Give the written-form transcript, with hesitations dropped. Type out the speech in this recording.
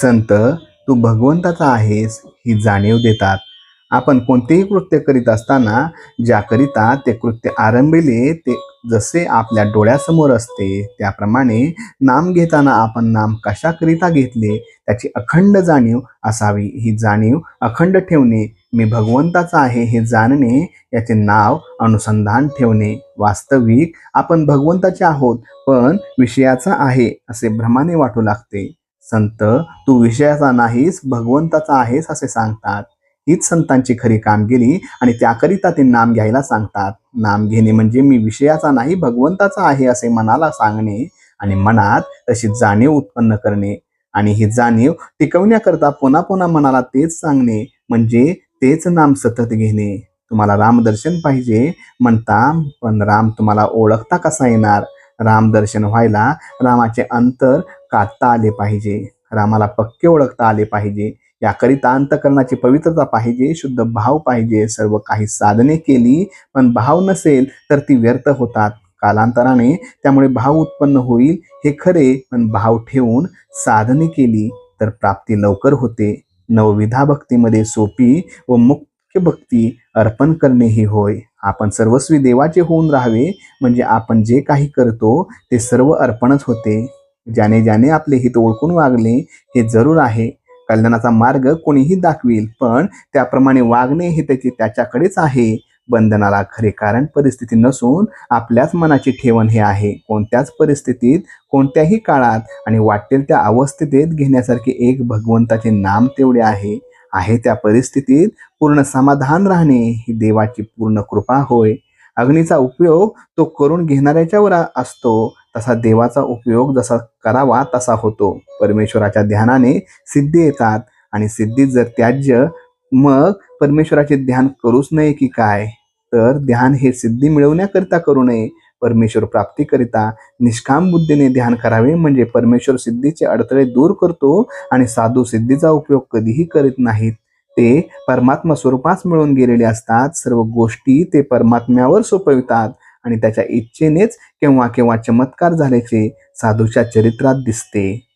संत तू भगवंताचा आहेस ही जाणीव देतात. आपण कोणतेही कृत्य करीत असताना ज्याकरिता ते कृत्य आरंभिले ते जसे आपल्या डोळ्यासमोर असते त्याप्रमाणे नाम घेताना आपण नाम कशाकरिता घेतले त्याची अखंड जाणीव असावी. ही जाणीव अखंड ठेवणे, मी भगवंताचा आहे हे जाणणे, याचे नाव अनुसंधान ठेवणे. वास्तविक आपण भगवंताचे आहोत पण विषयाचा आहे असे भ्रमाने वाटू लागते. संत तू विषयाचा नाहीस भगवंताचा आहेस असे सांगतात. हीच संतांची खरी कामगिरी आणि त्याकरिता ते नाम घ्यायला सांगतात. नाम घेणे म्हणजे मी विषयाचा नाही भगवंताचा आहे असे मनाला सांगणे आणि मनात तशी जाणीव उत्पन्न करणे आणि ही जाणीव टिकवण्याकरता पुन्हा पुन्हा मनाला तेच सांगणे म्हणजे तेच नाम सतत घेणे. तुम्हाला रामदर्शन पाहिजे म्हणता पण राम तुम्हाला ओळखता कसा येणार? रामदर्शन व्हायला रामाचे अंतर काढता आले पाहिजे, रामाला पक्के ओळखता आले पाहिजे. याकरिता अंतकरणाची पवित्रता पाहिजे, शुद्ध भाव पाहिजे. सर्व काही साधने केली पण भाव नसेल तर ती व्यर्थ होतात. कालांतराने त्यामुळे भाव उत्पन्न होईल हे खरे, पण भाव ठेवून साधने केली तर प्राप्ती लवकर होते. नवविधा भक्तीमध्ये सोपी व मुख्य भक्ती अर्पण करणे ही होय. आपण सर्वस्वी देवाचे होऊन राहावे म्हणजे आपण जे काही करतो ते सर्व अर्पणच होते. ज्याने ज्याने आपले हित ओळखून वागले हे जरूर आहे. कल्याणाचा मार्ग कोणीही दाखवील पण त्याप्रमाणे वागणे हे त्याच्याकडेच आहे. बंधनाला खरे कारण परिस्थिती नसून आपल्याच मनाची ठेवण हे आहे. कोणत्याच परिस्थितीत कोणत्याही काळात आणि वाटेल त्या अवस्थेत घेण्यासारखे एक भगवंताचे नाम तेवढे आहे. त्या परिस्थितीत पूर्ण समाधान राहणे ही देवाची पूर्ण कृपा होय. अग्नीचा उपयोग तो करून घेणाऱ्याच्यावर असतो, तसा देवाचा उपयोग जसा करावा तसा होतो. परमेश्वराच्या ध्यानाने सिद्धी येतात आणि सिद्धीत जर त्याज्य मग परमेश्वराचे ध्यान करूच नये की काय? तर ध्यान हे सिद्धी मिळवण्याकरिता करू नये, परमेश्वर प्राप्तीकरिता निष्काम बुद्धीने ध्यान करावे. म्हणजे परमेश्वर सिद्धीचे अडथळे दूर करतो आणि साधू सिद्धीचा उपयोग कधीही करीत नाहीत. ते परमात्मा स्वरूपास मिळून गेलेले असतात. सर्व गोष्टी ते परमात्म्यावर सोपवितात आणि त्याच्या इच्छेनेच केव्हा केव्हा चमत्कार झाल्याचे साधूच्या चरित्रात दिसते.